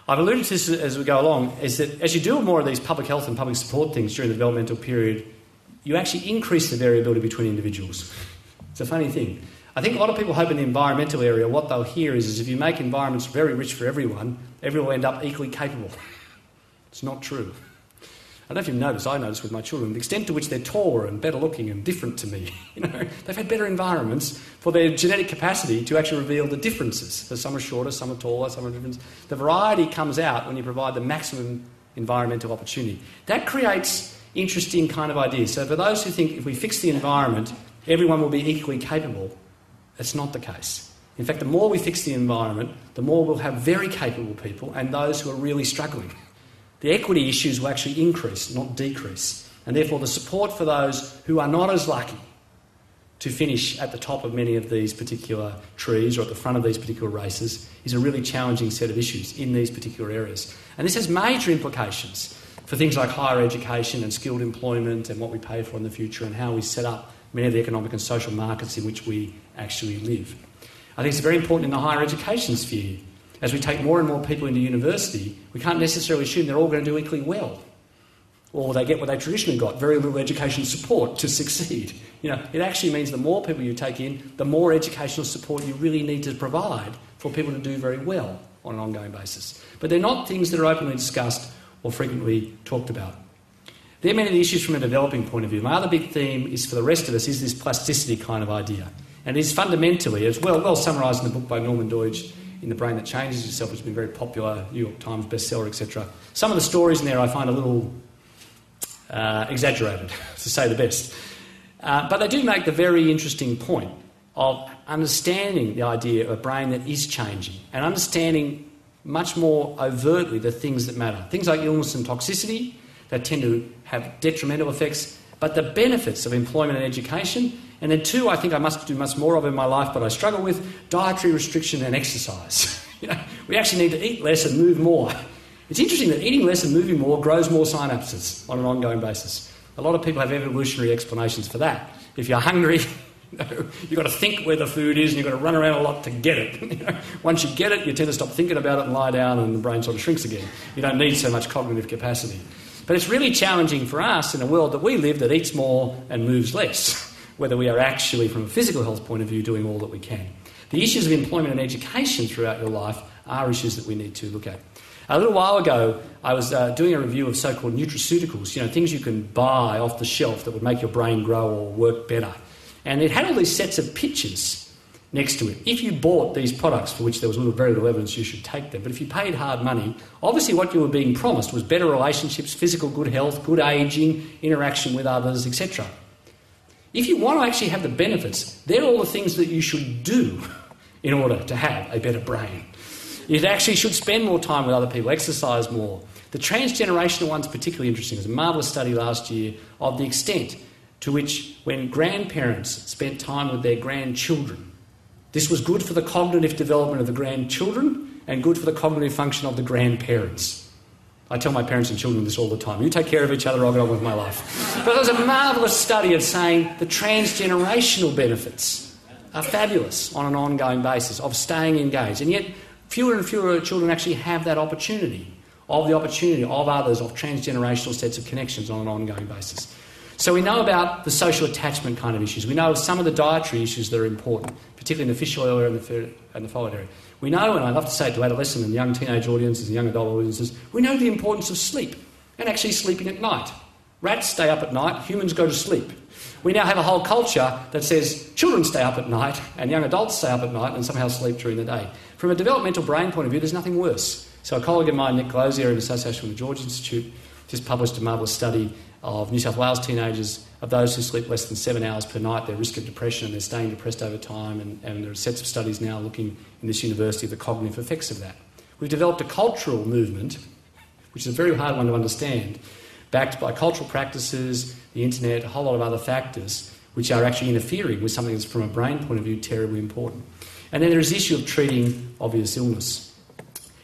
I've alluded to this as we go along, is that as you do more of these public health and public support things during the developmental period, you actually increase the variability between individuals. It's a funny thing. I think a lot of people hope in the environmental area, what they'll hear is if you make environments very rich for everyone will end up equally capable. It's not true. I don't know if you've noticed, I noticed with my children, the extent to which they're taller and better looking and different to me. They've had better environments for their genetic capacity to actually reveal the differences. So some are shorter, some are taller, some are different. The variety comes out when you provide the maximum environmental opportunity. That creates interesting kind of ideas. So for those who think if we fix the environment, everyone will be equally capable, it's not the case. In fact, the more we fix the environment, the more we'll have very capable people and those who are really struggling. The equity issues will actually increase, not decrease. And therefore the support for those who are not as lucky to finish at the top of many of these particular trees or at the front of these particular races is a really challenging set of issues in these particular areas. And this has major implications for things like higher education and skilled employment and what we pay for in the future and how we set up many of the economic and social markets in which we actually live. I think it's very important in the higher education sphere. As we take more and more people into university, we can't necessarily assume they're all going to do equally well. Or they get what they traditionally got, very little education support to succeed. It actually means the more people you take in, the more educational support you really need to provide for people to do very well on an ongoing basis. But they're not things that are openly discussed or frequently talked about. There are many of the issues from a developing point of view. My other big theme is for the rest of us is this plasticity kind of idea. And it is fundamentally, as well summarised in the book by Norman Doidge, In the Brain That Changes Itself, which has been very popular, New York Times bestseller, etc. Some of the stories in there I find a little exaggerated, to say the best. But they do make the very interesting point of understanding the idea of a brain that is changing and understanding much more overtly the things that matter. Things like illness and toxicity that tend to have detrimental effects, but the benefits of employment and education. And then two, I think I must do much more of in my life, but I struggle with dietary restriction and exercise. We actually need to eat less and move more. It's interesting that eating less and moving more grows more synapses on an ongoing basis. A lot of people have evolutionary explanations for that. If you're hungry, you've got to think where the food is and you've got to run around a lot to get it. Once you get it, you tend to stop thinking about it and lie down and the brain sort of shrinks again. You don't need so much cognitive capacity. But it's really challenging for us in a world that we live that eats more and moves less, whether we are actually, from a physical health point of view, doing all that we can. The issues of employment and education throughout your life are issues that we need to look at. A little while ago, I was doing a review of so-called nutraceuticals, things you can buy off the shelf that would make your brain grow or work better. And it had all these sets of pictures next to it. If you bought these products for which there was very little evidence you should take them, but if you paid hard money, obviously what you were being promised was better relationships, physical good health, good ageing, interaction with others, etc. If you want to actually have the benefits, they're all the things that you should do in order to have a better brain. You actually should spend more time with other people, exercise more. The transgenerational one's particularly interesting. There's a marvellous study last year of the extent to which when grandparents spent time with their grandchildren, this was good for the cognitive development of the grandchildren and good for the cognitive function of the grandparents. I tell my parents and children this all the time. You take care of each other, I'll get on with my life. But there's a marvellous study of saying the transgenerational benefits are fabulous on an ongoing basis of staying engaged. And yet fewer and fewer children actually have that opportunity of others, of transgenerational sets of connections on an ongoing basis. So we know about the social attachment kind of issues. We know some of the dietary issues that are important, particularly in the fish oil area and the folate area. We know, and I love to say it to adolescent and young teenage audiences and young adult audiences, we know the importance of sleep and actually sleeping at night. Rats stay up at night, humans go to sleep. We now have a whole culture that says children stay up at night and young adults stay up at night and somehow sleep during the day. From a developmental brain point of view, there's nothing worse. So a colleague of mine, Nick Glozier, in association with the George Institute, just published a marvellous study of New South Wales teenagers, of those who sleep less than 7 hours per night, their risk of depression, and they're staying depressed over time, and there are sets of studies now looking in this university at the cognitive effects of that. We've developed a cultural movement, which is a very hard one to understand, backed by cultural practices, the internet, a whole lot of other factors, which are actually interfering with something that's, from a brain point of view, terribly important. And then there is the issue of treating obvious illness.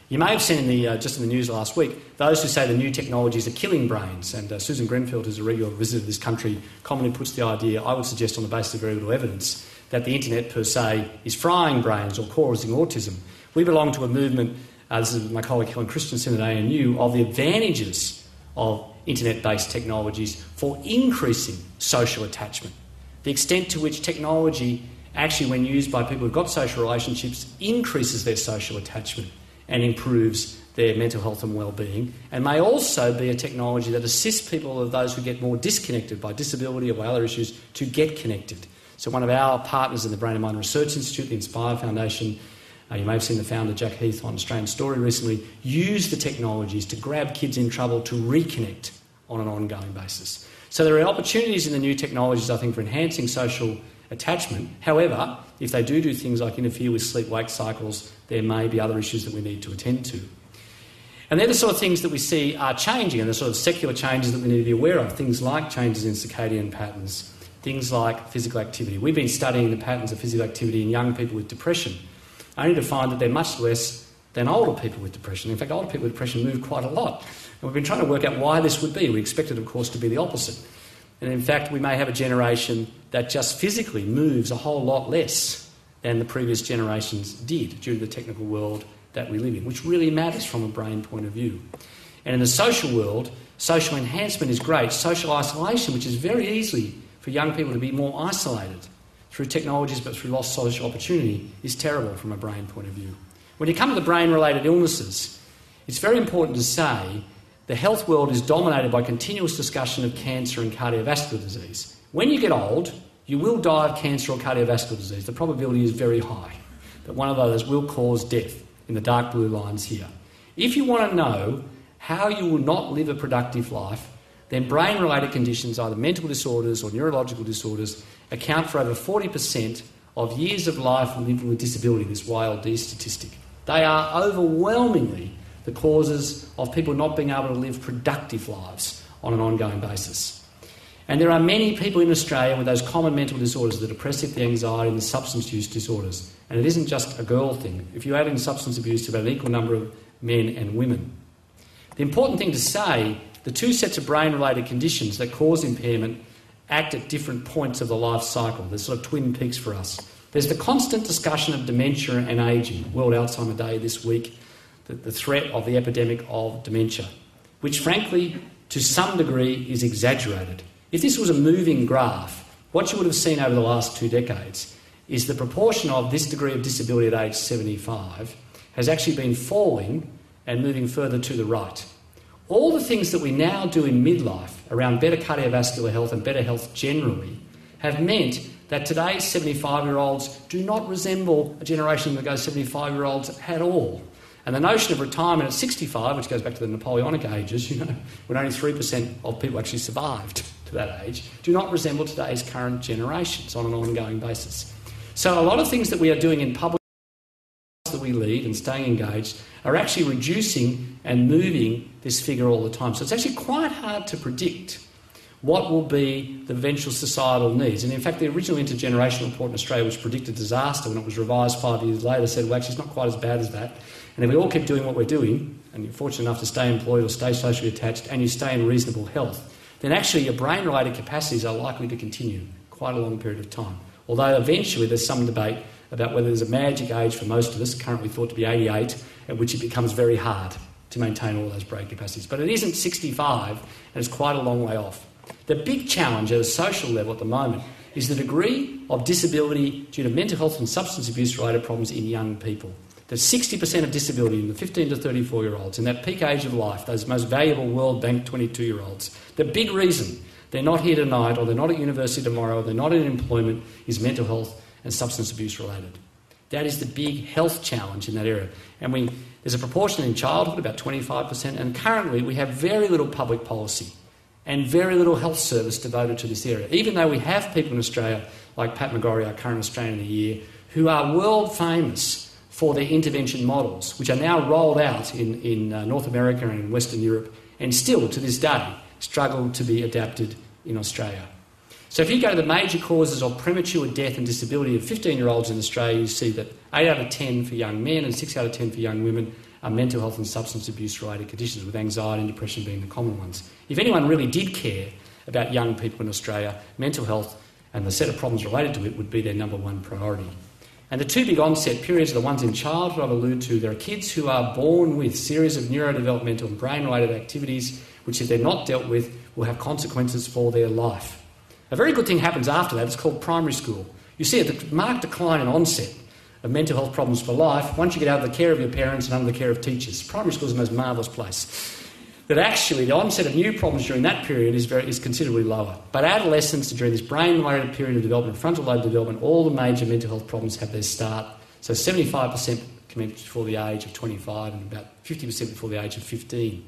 You may have seen just in the news last week, those who say the new technologies are killing brains, and Susan Grenfell, who's a regular visitor to this country, commonly puts the idea, I would suggest on the basis of very little evidence, that the internet per se is frying brains or causing autism. We belong to a movement this is my colleague Helen Christensen at ANU, of the advantages of internet-based technologies for increasing social attachment. The extent to which technology actually, when used by people who've got social relationships, increases their social attachment and improves their mental health and well-being, and may also be a technology that assists people of those who get more disconnected by disability or by other issues to get connected. So one of our partners in the Brain and Mind Research Institute, the Inspire Foundation, you may have seen the founder Jack Heath on Australian Story recently, use the technologies to grab kids in trouble to reconnect on an ongoing basis. So there are opportunities in the new technologies, I think, for enhancing social attachment. However, if they do things like interfere with sleep-wake cycles, there may be other issues that we need to attend to. And they're the sort of things that we see are changing, and the sort of secular changes that we need to be aware of, things like changes in circadian patterns, things like physical activity. We've been studying the patterns of physical activity in young people with depression, only to find that they're much less than older people with depression. In fact, older people with depression move quite a lot. And we've been trying to work out why this would be. We expected, of course, to be the opposite. And in fact, we may have a generation that just physically moves a whole lot less than the previous generations did due to the technical world that we live in, which really matters from a brain point of view. And in the social world, social enhancement is great. Social isolation, which is very easily for young people to be more isolated through technologies but through lost social opportunity, is terrible from a brain point of view. When you come to the brain-related illnesses, it's very important to say the health world is dominated by continuous discussion of cancer and cardiovascular disease. When you get old, you will die of cancer or cardiovascular disease. The probability is very high that one of those will cause death in the dark blue lines here. If you want to know how you will not live a productive life, then brain-related conditions, either mental disorders or neurological disorders, account for over 40% of years of life lived with disability, this YLD statistic. They are overwhelmingly the causes of people not being able to live productive lives on an ongoing basis. And there are many people in Australia with those common mental disorders, the depressive, the anxiety and the substance use disorders. And it isn't just a girl thing. If you add in substance abuse, about an equal number of men and women. The important thing to say, the two sets of brain-related conditions that cause impairment act at different points of the life cycle. There's sort of twin peaks for us. There's the constant discussion of dementia and ageing. World Alzheimer's Day this week, the threat of the epidemic of dementia, which frankly, to some degree, is exaggerated. If this was a moving graph, what you would have seen over the last 2 decades is the proportion of this degree of disability at age 75 has actually been falling and moving further to the right. All the things that we now do in midlife around better cardiovascular health and better health generally have meant that today's 75-year-olds do not resemble a generation ago 75-year-olds at all. And the notion of retirement at 65, which goes back to the Napoleonic ages, when only 3% of people actually survived to that age, do not resemble today's current generations on an ongoing basis. So a lot of things that we are doing in public that we lead and staying engaged are actually reducing and moving this figure all the time. So it's actually quite hard to predict what will be the eventual societal needs. And in fact, the original intergenerational report in Australia, which predicted disaster when it was revised 5 years later, said, well, actually, it's not quite as bad as that. And if we all keep doing what we're doing, and you're fortunate enough to stay employed or stay socially attached, and you stay in reasonable health, then actually your brain-related capacities are likely to continue quite a long period of time. Although eventually there's some debate about whether there's a magic age for most of us, currently thought to be 88, at which it becomes very hard to maintain all those brain capacities. But it isn't 65, and it's quite a long way off. The big challenge at a social level at the moment is the degree of disability due to mental health and substance abuse-related problems in young people. There's 60% of disability in the 15 to 34-year-olds, in that peak age of life, those most valuable World Bank 22-year-olds. The big reason they're not here tonight, or they're not at university tomorrow, or they're not in employment, is mental health and substance abuse related. That is the big health challenge in that area. And there's a proportion in childhood, about 25%, and currently we have very little public policy and very little health service devoted to this area. Even though we have people in Australia, like Pat McGorry, our current Australian of the Year, who are world famous for their intervention models, which are now rolled out in North America and in Western Europe, and still, to this day, struggle to be adapted in Australia. So if you go to the major causes of premature death and disability of 15-year-olds in Australia, you see that 8 out of 10 for young men and 6 out of 10 for young women are mental health and substance abuse-related conditions, with anxiety and depression being the common ones. If anyone really did care about young people in Australia, mental health and the set of problems related to it would be their number one priority. And the two big onset periods are the ones in childhood I've alluded to. There are kids who are born with a series of neurodevelopmental and brain-related activities which, if they're not dealt with, will have consequences for their life. A very good thing happens after that. It's called primary school. You see a marked decline in onset of mental health problems for life once you get out of the care of your parents and under the care of teachers. Primary school is the most marvellous place. But actually, the onset of new problems during that period is considerably lower. But adolescence, during this brain-related period of development, frontal lobe development, all the major mental health problems have their start. So 75% commence before the age of 25 and about 50% before the age of 15.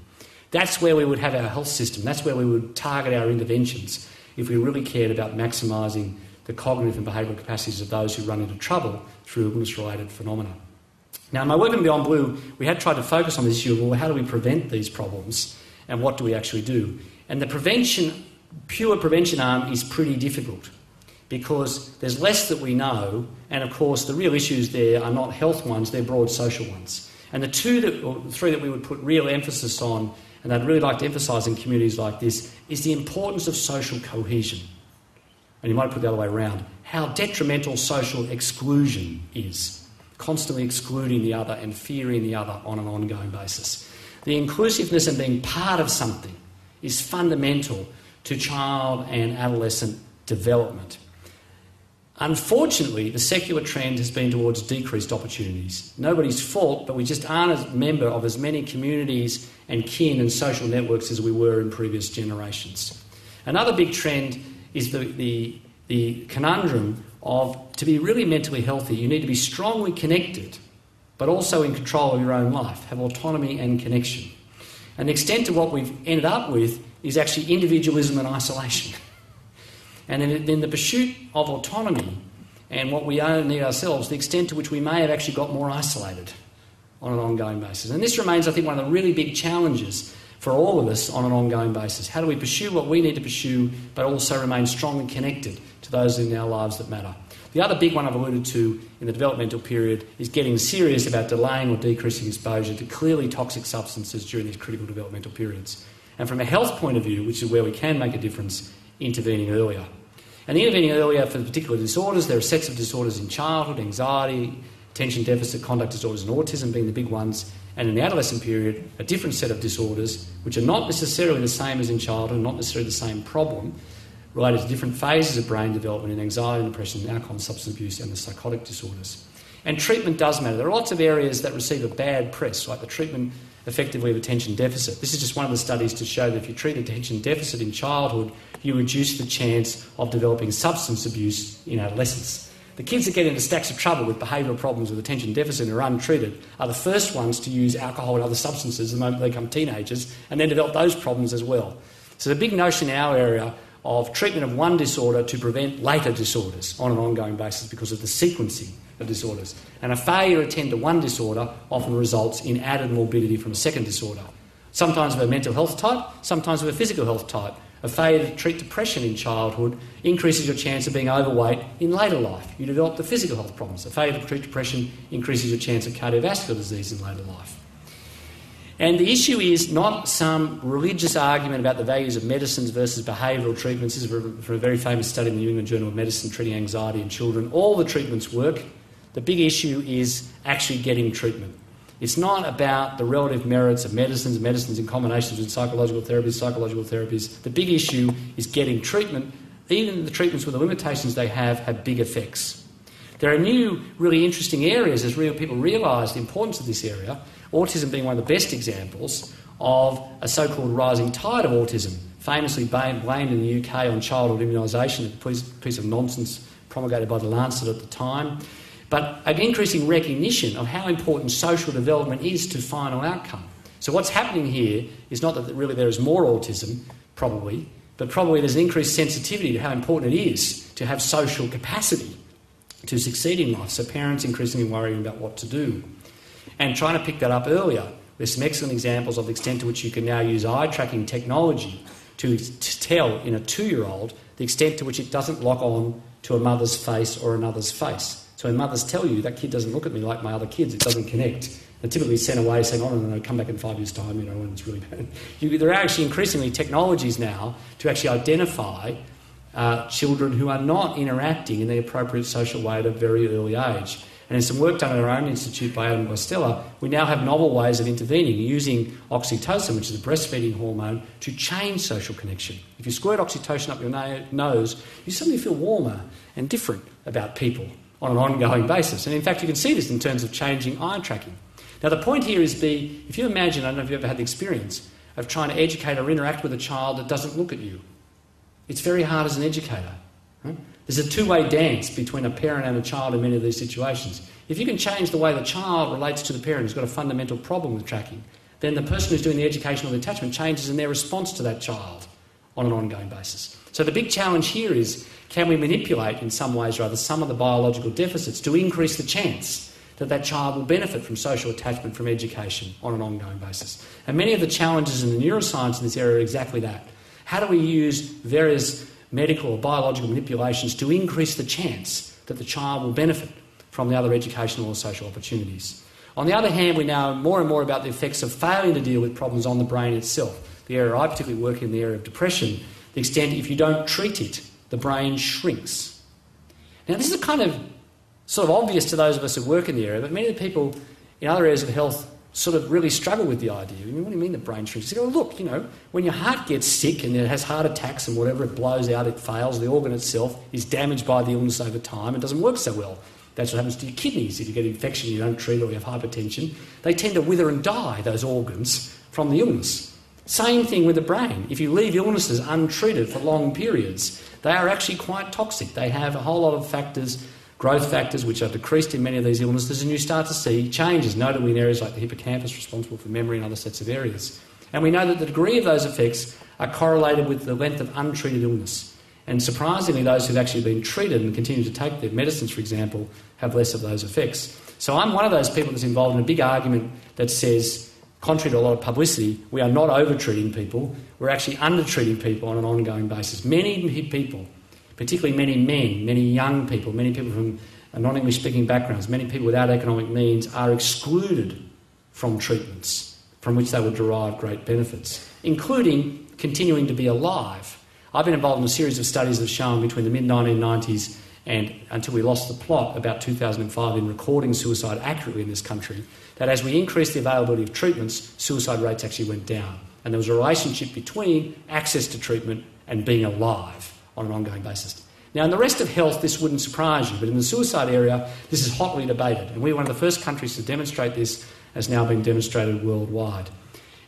That's where we would have our health system. That's where we would target our interventions if we really cared about maximising the cognitive and behavioural capacities of those who run into trouble through illness-related phenomena. Now, in my work in Beyond Blue, we had tried to focus on this issue of, well, how do we prevent these problems and what do we actually do? And the pure prevention arm is pretty difficult because there's less that we know, and of course the real issues there are not health ones, they're broad social ones. And the three that we would put real emphasis on, and I'd really like to emphasise in communities like this, is the importance of social cohesion. And you might put it the other way around, how detrimental social exclusion is. Constantly excluding the other and fearing the other on an ongoing basis. The inclusiveness and being part of something is fundamental to child and adolescent development. Unfortunately, the secular trend has been towards decreased opportunities. Nobody's fault, but we just aren't a member of as many communities and kin and social networks as we were in previous generations. Another big trend is the conundrum of, to be really mentally healthy, you need to be strongly connected, but also in control of your own life, have autonomy and connection. And the extent of what we've ended up with is actually individualism and isolation. And in the pursuit of autonomy and what we need ourselves, the extent to which we may have actually got more isolated on an ongoing basis. And this remains, I think, one of the really big challenges for all of us on an ongoing basis. How do we pursue what we need to pursue, but also remain strongly connected to those in our lives that matter? The other big one I've alluded to in the developmental period is getting serious about delaying or decreasing exposure to clearly toxic substances during these critical developmental periods. And from a health point of view, which is where we can make a difference, intervening earlier. And intervening earlier for particular disorders, there are sets of disorders in childhood, anxiety, attention deficit, conduct disorders and autism being the big ones. And in the adolescent period, a different set of disorders, which are not necessarily the same as in childhood, not necessarily the same problem, related to different phases of brain development in anxiety and depression, alcohol and substance abuse and the psychotic disorders. And treatment does matter. There are lots of areas that receive a bad press, like the treatment effectively of attention deficit. This is just one of the studies to show that if you treat attention deficit in childhood, you reduce the chance of developing substance abuse in adolescence. The kids that get into stacks of trouble with behavioural problems with attention deficit and are untreated are the first ones to use alcohol and other substances the moment they become teenagers and then develop those problems as well. So the big notion in our area of treatment of one disorder to prevent later disorders on an ongoing basis because of the sequencing of disorders. And a failure to attend to one disorder often results in added morbidity from a second disorder. Sometimes of a mental health type, sometimes of a physical health type. A failure to treat depression in childhood increases your chance of being overweight in later life. You develop the physical health problems. A failure to treat depression increases your chance of cardiovascular disease in later life. And the issue is not some religious argument about the values of medicines versus behavioural treatments. This is from a very famous study in the New England Journal of Medicine treating anxiety in children. All the treatments work. The big issue is actually getting treatment. It's not about the relative merits of medicines in combinations with psychological therapies. The big issue is getting treatment. Even the treatments with the limitations they have big effects. There are new, really interesting areas as people realise the importance of this area, autism being one of the best examples of a so-called rising tide of autism, famously blamed in the UK on childhood immunisation, a piece of nonsense promulgated by the Lancet at the time. But an increasing recognition of how important social development is to final outcome. So what's happening here is not that really there is more autism, probably, but probably there's an increased sensitivity to how important it is to have social capacity to succeed in life. So parents increasingly worrying about what to do. And trying to pick that up earlier, there's some excellent examples of the extent to which you can now use eye tracking technology to tell in a 2-year-old the extent to which it doesn't lock on to a mother's face or another's face. So when mothers tell you, that kid doesn't look at me like my other kids, it doesn't connect. They're typically sent away saying, oh, no, come back in 5 years' time, when it's really bad. There are actually increasingly technologies now to actually identify children who are not interacting in the appropriate social way at a very early age. And in some work done at our own institute by Adam Costello, we now have novel ways of intervening using oxytocin, which is a breastfeeding hormone, to change social connection. If you squirt oxytocin up your nose, you suddenly feel warmer and different about people on an ongoing basis. And in fact, you can see this in terms of changing eye tracking. Now, the point here is if you imagine, I don't know if you've ever had the experience of trying to educate or interact with a child that doesn't look at you. It's very hard as an educator. Right? There's a two-way dance between a parent and a child in many of these situations. If you can change the way the child relates to the parent who's got a fundamental problem with tracking, then the person who's doing the education or the attachment changes in their response to that child on an ongoing basis. So the big challenge here is, can we manipulate in some ways or other some of the biological deficits to increase the chance that that child will benefit from social attachment from education on an ongoing basis? And many of the challenges in the neuroscience in this area are exactly that. How do we use various medical or biological manipulations to increase the chance that the child will benefit from the other educational or social opportunities? On the other hand, we know more and more about the effects of failing to deal with problems on the brain itself. The area I particularly work in, the area of depression, the extent if you don't treat it, the brain shrinks. Now, this is kind of sort of obvious to those of us who work in the area, but many of the people in other areas of health sort of really struggle with the idea. I mean, what do you mean the brain shrinks? They go, look, when your heart gets sick and it has heart attacks and whatever, it blows out, it fails, the organ itself is damaged by the illness over time and doesn't work so well. That's what happens to your kidneys. If you get an infection, you don't treat it, or you have hypertension, they tend to wither and die, those organs, from the illness. Same thing with the brain. If you leave illnesses untreated for long periods, they are actually quite toxic. They have a whole lot of factors, growth factors, which are decreased in many of these illnesses, and you start to see changes, notably in areas like the hippocampus, responsible for memory and other sets of areas. And we know that the degree of those effects are correlated with the length of untreated illness. And surprisingly, those who've actually been treated and continue to take their medicines, for example, have less of those effects. So I'm one of those people that's involved in a big argument that says, contrary to a lot of publicity, we are not over-treating people, we're actually under-treating people on an ongoing basis. Many people, particularly many men, many young people, many people from non-English speaking backgrounds, many people without economic means are excluded from treatments from which they would derive great benefits, including continuing to be alive. I've been involved in a series of studies that have shown between the mid-1990s and until we lost the plot about 2005 in recording suicide accurately in this country, that as we increased the availability of treatments, suicide rates actually went down. And there was a relationship between access to treatment and being alive on an ongoing basis. Now, in the rest of health, this wouldn't surprise you, but in the suicide area, this is hotly debated. And we're one of the first countries to demonstrate this, has now been demonstrated worldwide.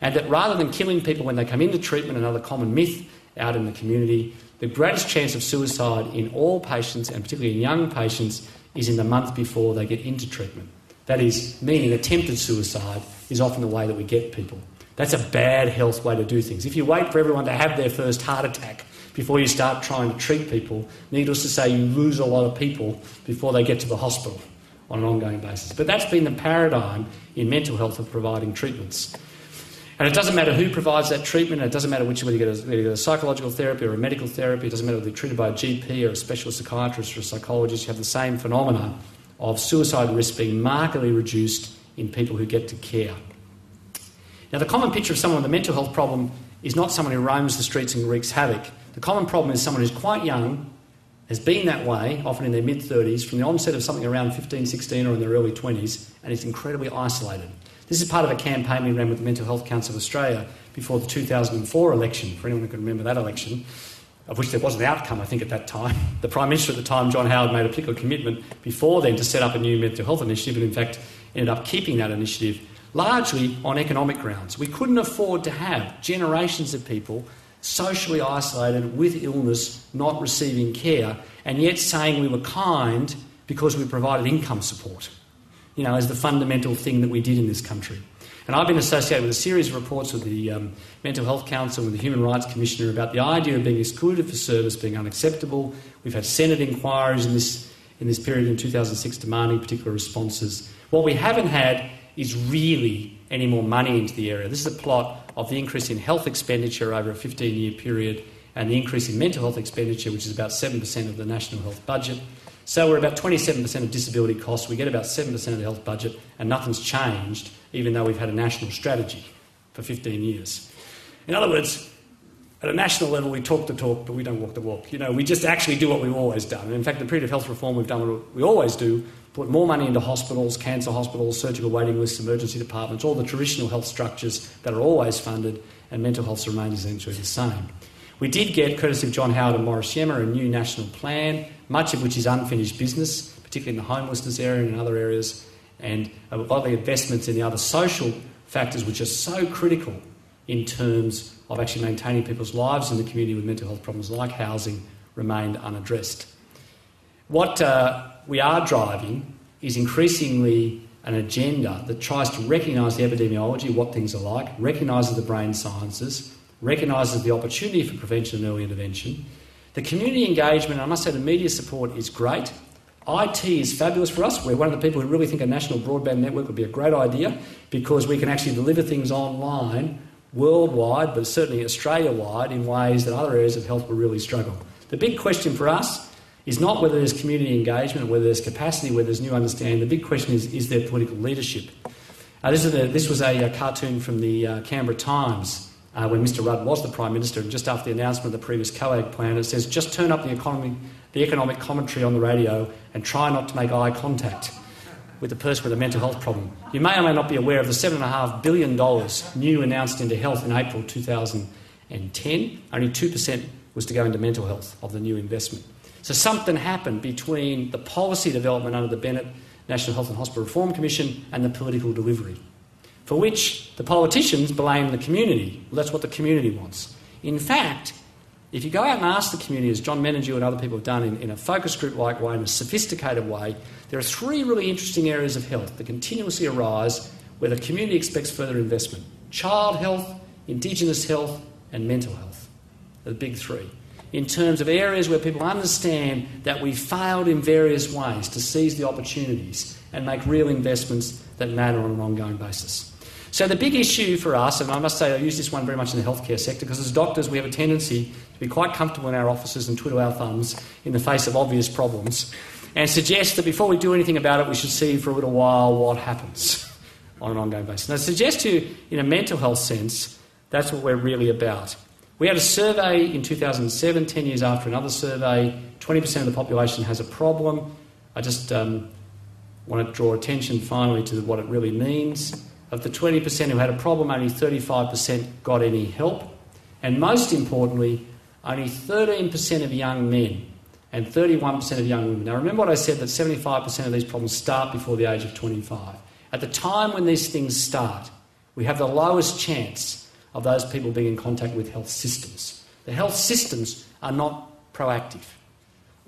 And that rather than killing people when they come into treatment, another common myth out in the community, the greatest chance of suicide in all patients, and particularly in young patients, is in the month before they get into treatment. That is, meaning attempted suicide is often the way that we get people. That's a bad health way to do things. If you wait for everyone to have their first heart attack before you start trying to treat people, needless to say, you lose a lot of people before they get to the hospital on an ongoing basis. But that's been the paradigm in mental health of providing treatments. And it doesn't matter who provides that treatment, and it doesn't matter whether you get a psychological therapy or a medical therapy, it doesn't matter whether you're treated by a GP or a specialist psychiatrist or a psychologist, you have the same phenomena of suicide risk being markedly reduced in people who get to care. Now, the common picture of someone with a mental health problem is not someone who roams the streets and wreaks havoc. The common problem is someone who's quite young, has been that way, often in their mid-30s, from the onset of something around 15, 16 or in their early 20s, and is incredibly isolated. This is part of a campaign we ran with the Mental Health Council of Australia before the 2004 election, for anyone who can remember that election, of which there was an outcome, I think, at that time. The Prime Minister at the time, John Howard, made a particular commitment before then to set up a new mental health initiative, and in fact ended up keeping that initiative largely on economic grounds. We couldn't afford to have generations of people socially isolated with illness, not receiving care, and yet saying we were kind because we provided income support, as the fundamental thing that we did in this country. And I've been associated with a series of reports with the Mental Health Council and the Human Rights Commissioner about the idea of being excluded for service being unacceptable. We've had Senate inquiries in this period in 2006 demanding particular responses. What we haven't had is really any more money into the area. This is a plot of the increase in health expenditure over a 15-year period and the increase in mental health expenditure, which is about 7% of the national health budget. So we're about 27% of disability costs. We get about 7% of the health budget, and nothing's changed, even though we've had a national strategy for 15 years. In other words, at a national level, we talk the talk, but we don't walk the walk. We just actually do what we've always done. And in fact, the period of health reform we've done what we always do, put more money into hospitals, cancer hospitals, surgical waiting lists, emergency departments, all the traditional health structures that are always funded, and mental health remained essentially the same. We did get, courtesy of John Howard and Maurice Yemmer, a new national plan, much of which is unfinished business, particularly in the homelessness area and in other areas, and a lot of the investments in the other social factors which are so critical in terms of actually maintaining people's lives in the community with mental health problems like housing remained unaddressed. What we are driving is increasingly an agenda that tries to recognise the epidemiology, what things are like, recognises the brain sciences, recognises the opportunity for prevention and early intervention. The community engagement, I must say the media support is great. IT is fabulous for us. We're one of the people who really think a national broadband network would be a great idea because we can actually deliver things online worldwide, but certainly Australia-wide, in ways that other areas of health will really struggle. The big question for us is not whether there's community engagement, whether there's capacity, whether there's new understanding. The big question is there political leadership? This was a cartoon from the Canberra Times when Mr Rudd was the Prime Minister, and just after the announcement of the previous COAG plan, it says, just turn up the economic commentary on the radio and try not to make eye contact with the person with a mental health problem. You may or may not be aware of the $7.5 billion new announced into health in April 2010. Only 2% was to go into mental health of the new investment. So something happened between the policy development under the Bennett National Health and Hospital Reform Commission and the political delivery, for which the politicians blame the community. Well, that's what the community wants. In fact, if you go out and ask the community, as John Menadue and other people have done in a focus group-like way, in a sophisticated way, there are three really interesting areas of health that continuously arise where the community expects further investment. Child health, Indigenous health and mental health are the big three. In terms of areas where people understand that we failed in various ways to seize the opportunities and make real investments that matter on an ongoing basis. So the big issue for us, and I must say I use this one very much in the healthcare sector, because as doctors we have a tendency to be quite comfortable in our offices and twiddle our thumbs in the face of obvious problems and suggest that before we do anything about it we should see for a little while what happens on an ongoing basis. And I suggest to you, in a mental health sense, that's what we're really about. We had a survey in 2007, 10 years after another survey, 20% of the population has a problem. I just want to draw attention finally to what it really means. Of the 20% who had a problem, only 35% got any help. And most importantly, only 13% of young men and 31% of young women. Now remember what I said, that 75% of these problems start before the age of 25. At the time when these things start, we have the lowest chance of those people being in contact with health systems. The health systems are not proactive.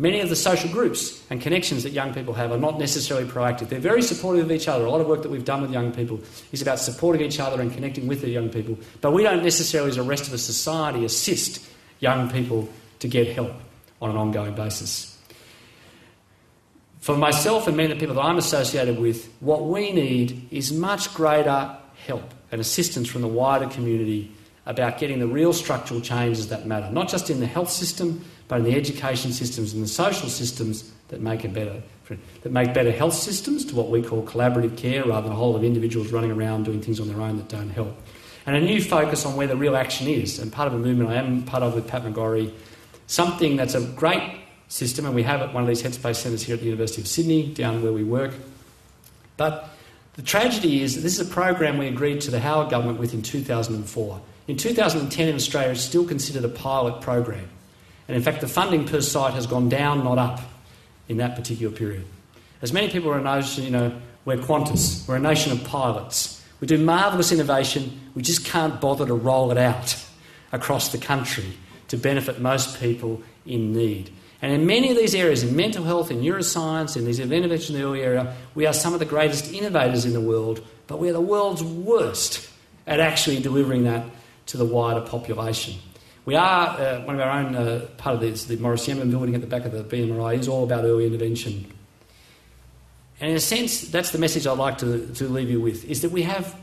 Many of the social groups and connections that young people have are not necessarily proactive. They're very supportive of each other. A lot of work that we've done with young people is about supporting each other and connecting with the young people. But we don't necessarily, as the rest of a society, assist young people to get help on an ongoing basis. For myself and many of the people that I'm associated with, what we need is much greater help and assistance from the wider community about getting the real structural changes that matter, not just in the health system, but in the education systems and the social systems that make better health systems to what we call collaborative care, rather than a whole lot of individuals running around doing things on their own that don't help. And a new focus on where the real action is, and part of a movement I am part of with Pat McGorry, something that's a great system, and we have at one of these Headspace centres here at the University of Sydney, down where we work. But the tragedy is that this is a program we agreed to the Howard government with in 2004. In 2010 in Australia, it's still considered a pilot program. And in fact, the funding per site has gone down, not up, in that particular period. As many people are a notion, we're Qantas. We're a nation of pilots. We do marvellous innovation. We just can't bother to roll it out across the country to benefit most people in need. And in many of these areas, in mental health, in neuroscience, in these intervention in the early area, we are some of the greatest innovators in the world, but we're the world's worst at actually delivering that to the wider population. We are, one of our own, part of this, the Maurice Yemmer building at the back of the BMRI is all about early intervention. And in a sense, that's the message I'd like to leave you with, is that we have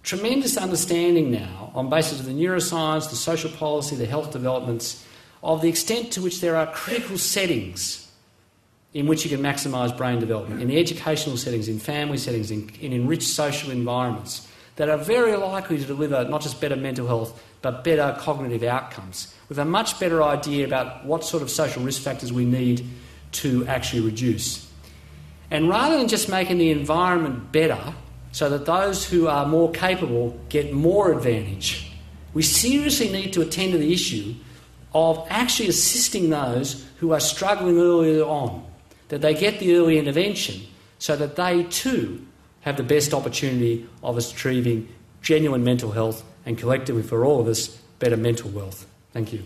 tremendous understanding now, on basis of the neuroscience, the social policy, the health developments, of the extent to which there are critical settings in which you can maximise brain development, in the educational settings, in family settings, in enriched social environments, that are very likely to deliver not just better mental health, but better cognitive outcomes. We have a much better idea about what sort of social risk factors we need to actually reduce. And rather than just making the environment better so that those who are more capable get more advantage, we seriously need to attend to the issue of actually assisting those who are struggling earlier on, that they get the early intervention so that they too have the best opportunity of achieving genuine mental health and collectively for all of us better mental wealth. Thank you.